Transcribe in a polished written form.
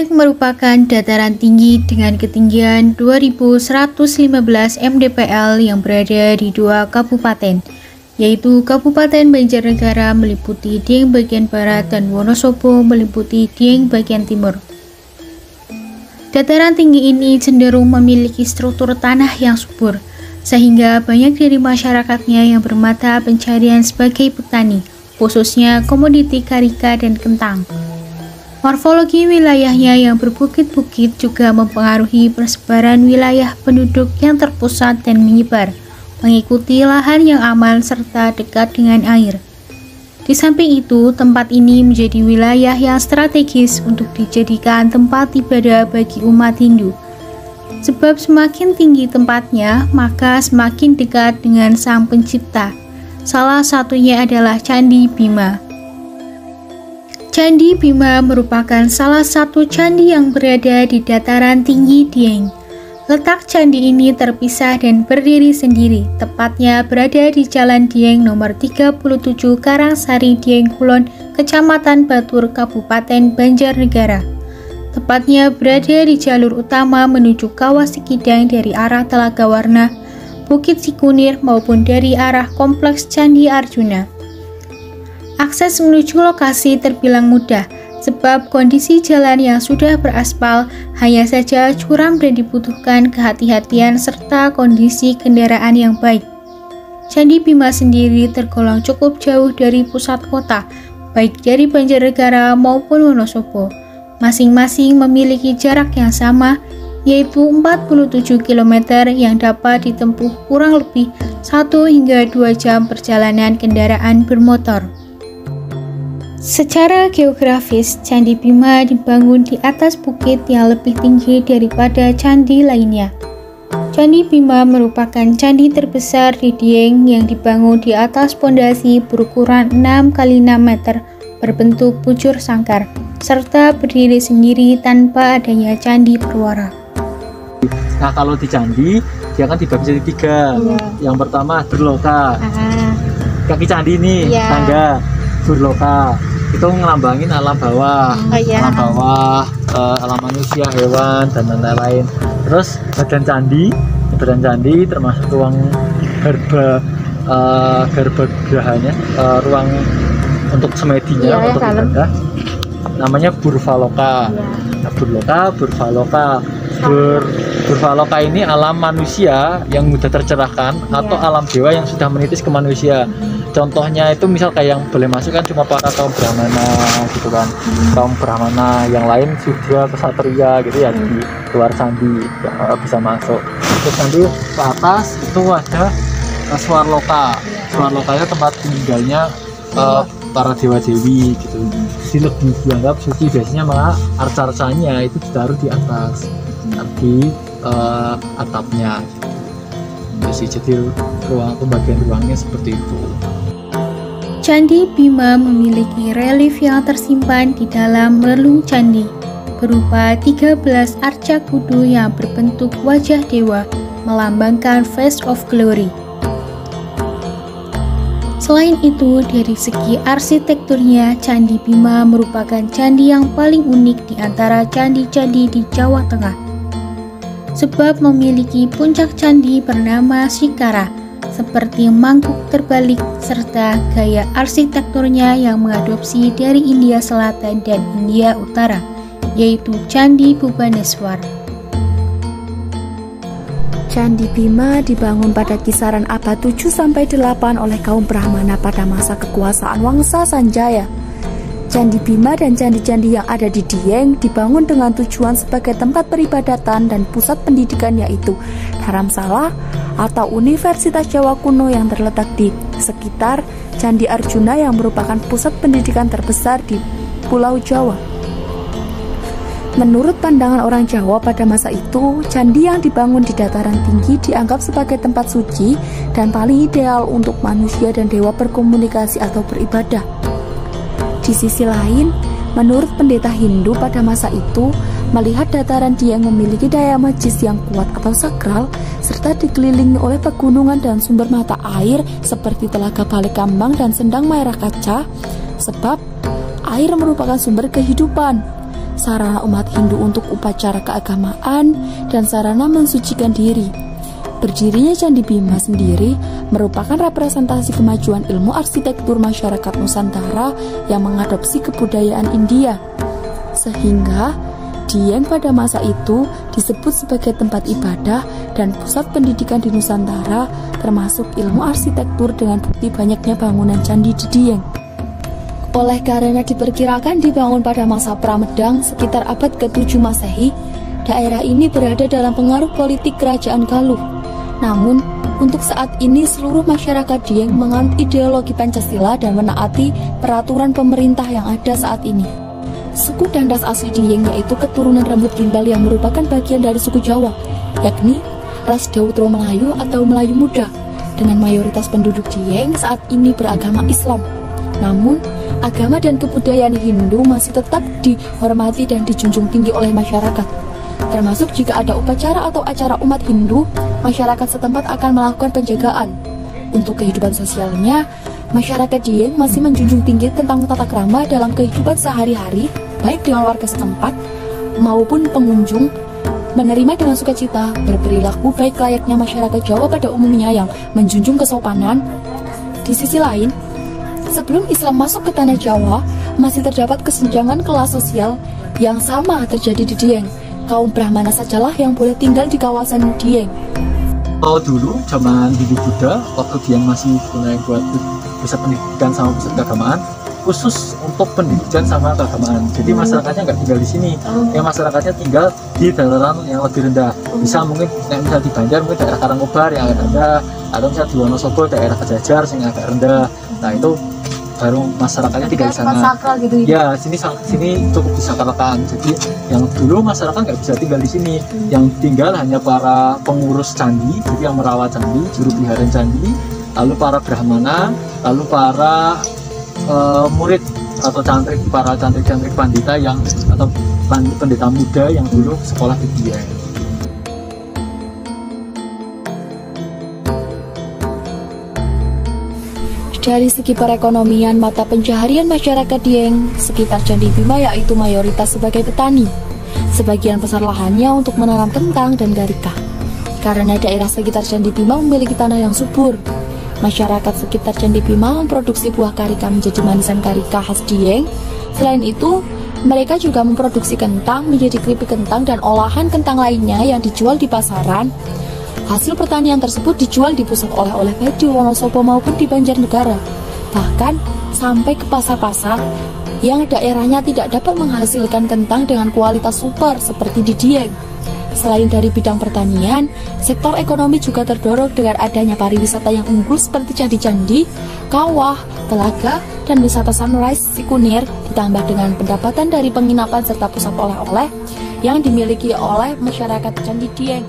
Dieng merupakan dataran tinggi dengan ketinggian 2115 mdpl yang berada di dua kabupaten, yaitu Kabupaten Banjarnegara meliputi Dieng bagian barat dan Wonosobo meliputi Dieng bagian timur. Dataran tinggi ini cenderung memiliki struktur tanah yang subur, sehingga banyak dari masyarakatnya yang bermata pencarian sebagai petani, khususnya komoditi karika dan kentang. Morfologi wilayahnya yang berbukit-bukit juga mempengaruhi persebaran wilayah penduduk yang terpusat dan menyebar, mengikuti lahan yang aman serta dekat dengan air. Di samping itu, tempat ini menjadi wilayah yang strategis untuk dijadikan tempat ibadah bagi umat Hindu. Sebab semakin tinggi tempatnya, maka semakin dekat dengan Sang Pencipta. Salah satunya adalah Candi Bima. Candi Bima merupakan salah satu candi yang berada di dataran tinggi Dieng. Letak candi ini terpisah dan berdiri sendiri, tepatnya berada di Jalan Dieng nomor 37 Karangsari Dieng Kulon, Kecamatan Batur, Kabupaten Banjarnegara. Tepatnya berada di jalur utama menuju Kawah Sikidang dari arah Telaga Warna, Bukit Sikunir maupun dari arah Kompleks Candi Arjuna. Akses menuju lokasi terbilang mudah, sebab kondisi jalan yang sudah beraspal, hanya saja curam dan dibutuhkan kehati-hatian serta kondisi kendaraan yang baik. Candi Bima sendiri tergolong cukup jauh dari pusat kota, baik dari Banjarnegara maupun Wonosobo. Masing-masing memiliki jarak yang sama, yaitu 47 km yang dapat ditempuh kurang lebih 1 hingga 2 jam perjalanan kendaraan bermotor. Secara geografis, Candi Bima dibangun di atas bukit yang lebih tinggi daripada candi lainnya. Candi Bima merupakan candi terbesar di Dieng yang dibangun di atas pondasi berukuran 6 x 6 meter berbentuk bujur sangkar, serta berdiri sendiri tanpa adanya candi berwara. Nah, kalau di candi, dia kan dibagi jadi 3. Yang pertama Durloka, kaki candi ini, tangga Durloka. Itu ngelambangin alam bawah, alam bawah, alam manusia, hewan, dan lain-lain. Terus badan candi termasuk ruang garbagahanya, ruang untuk semedinya, untuk ibadah, namanya Burvaloka. Burvaloka. Burvaloka ini alam manusia yang mudah tercerahkan, atau alam dewa yang sudah menitis ke manusia. Contohnya itu misal kayak yang boleh masuk kan cuma para kaum Brahmana gitu kan, kaum Brahmana, yang lain Sudra, Kesatria gitu ya, di luar candi bisa masuk. Terus nanti ke atas itu ada Swarloka. Swarloka itu tempat tinggalnya para dewa-dewi gitu. Jadi lebih dianggap suci, biasanya malah arca-arcanya itu ditaruh di atas, di atapnya. Jadi ruang pembagian ruangnya seperti itu. Candi Bima memiliki relief yang tersimpan di dalam relung candi, berupa 13 arca kudu yang berbentuk wajah dewa, melambangkan face of glory. Selain itu, dari segi arsitekturnya, Candi Bima merupakan candi yang paling unik di antara candi-candi di Jawa Tengah, sebab memiliki puncak candi bernama Shikara, seperti mangkuk terbalik, serta gaya arsitekturnya yang mengadopsi dari India Selatan dan India Utara, yaitu Candi Bhubaneswar. Candi Bima dibangun pada kisaran abad 7-8 oleh kaum Brahmana pada masa kekuasaan Wangsa Sanjaya. Candi Bima dan candi-candi yang ada di Dieng dibangun dengan tujuan sebagai tempat peribadatan dan pusat pendidikan, yaitu Dharamsala atau Universitas Jawa Kuno yang terletak di sekitar Candi Arjuna yang merupakan pusat pendidikan terbesar di Pulau Jawa. Menurut pandangan orang Jawa pada masa itu, candi yang dibangun di dataran tinggi dianggap sebagai tempat suci dan paling ideal untuk manusia dan dewa berkomunikasi atau beribadah. Di sisi lain, menurut pendeta Hindu pada masa itu, melihat dataran Dieng memiliki daya magis yang kuat atau sakral, serta dikelilingi oleh pegunungan dan sumber mata air seperti Telaga Balekambang dan Sendang Mayra Kaca, sebab air merupakan sumber kehidupan. sarana umat Hindu untuk upacara keagamaan, dan sarana mensucikan diri. Berdirinya Candi Bima sendiri merupakan representasi kemajuan ilmu arsitektur masyarakat Nusantara yang mengadopsi kebudayaan India. Sehingga Dieng pada masa itu disebut sebagai tempat ibadah dan pusat pendidikan di Nusantara, termasuk ilmu arsitektur dengan bukti banyaknya bangunan candi di Dieng. Oleh karena diperkirakan dibangun pada masa Pramedang sekitar abad ke-7 Masehi, daerah ini berada dalam pengaruh politik kerajaan Galuh. Namun, untuk saat ini seluruh masyarakat Dieng menganut ideologi Pancasila dan menaati peraturan pemerintah yang ada saat ini. Suku dan ras asli Dieng yaitu keturunan rambut gimbal yang merupakan bagian dari suku Jawa, yakni ras Daudro Melayu atau Melayu Muda, dengan mayoritas penduduk Dieng saat ini beragama Islam. Namun, agama dan kebudayaan Hindu masih tetap dihormati dan dijunjung tinggi oleh masyarakat. Termasuk jika ada upacara atau acara umat Hindu, masyarakat setempat akan melakukan penjagaan. Untuk kehidupan sosialnya, masyarakat Dieng masih menjunjung tinggi tentang tata krama dalam kehidupan sehari-hari, baik dengan warga setempat maupun pengunjung, menerima dengan sukacita, berperilaku baik layaknya masyarakat Jawa pada umumnya yang menjunjung kesopanan. Di sisi lain, sebelum Islam masuk ke tanah Jawa, masih terdapat kesenjangan kelas sosial yang sama terjadi di Dieng. Kaum Brahmana sajalah yang boleh tinggal di kawasan Dieng. Dulu zaman Hindu Buddha, waktu Dieng masih punya buat pusat pendidikan sama pusat keagamaan, khusus untuk pendidikan sama keagamaan. Jadi masyarakatnya nggak tinggal di sini, yang masyarakatnya tinggal di dataran yang lebih rendah. Bisa mungkin misal di Banjar, mungkin daerah Karangobar yang agak rendah, atau misal di Wonosobo daerah Kejajar yang agak rendah. Nah itu baru masyarakatnya tinggal di sana. Gitu ya, sini cukup disakralkan. Jadi yang dulu masyarakat nggak bisa tinggal di sini, yang tinggal hanya para pengurus candi, jadi yang merawat candi, juru pelihara candi, lalu para brahmana, lalu para murid atau para cantrik pandita yang atau pendeta muda yang dulu sekolah di Dieng. Dari segi perekonomian, mata pencaharian masyarakat Dieng sekitar Candi Bima yaitu mayoritas sebagai petani. Sebagian besar lahannya untuk menanam kentang dan garika. Karena daerah sekitar Candi Bima memiliki tanah yang subur, masyarakat sekitar Candi Bima memproduksi buah karika menjadi manisan karika khas Dieng. Selain itu, mereka juga memproduksi kentang menjadi keripik kentang dan olahan kentang lainnya yang dijual di pasaran. Hasil pertanian tersebut dijual di pusat oleh-oleh baik di Wonosobo maupun di Banjarnegara, bahkan sampai ke pasar-pasar yang daerahnya tidak dapat menghasilkan kentang dengan kualitas super seperti di Dieng. Selain dari bidang pertanian, sektor ekonomi juga terdorong dengan adanya pariwisata yang unggul seperti candi-candi, kawah, telaga, dan wisata sunrise Sikunir, ditambah dengan pendapatan dari penginapan serta pusat oleh-oleh yang dimiliki oleh masyarakat Candi Dieng.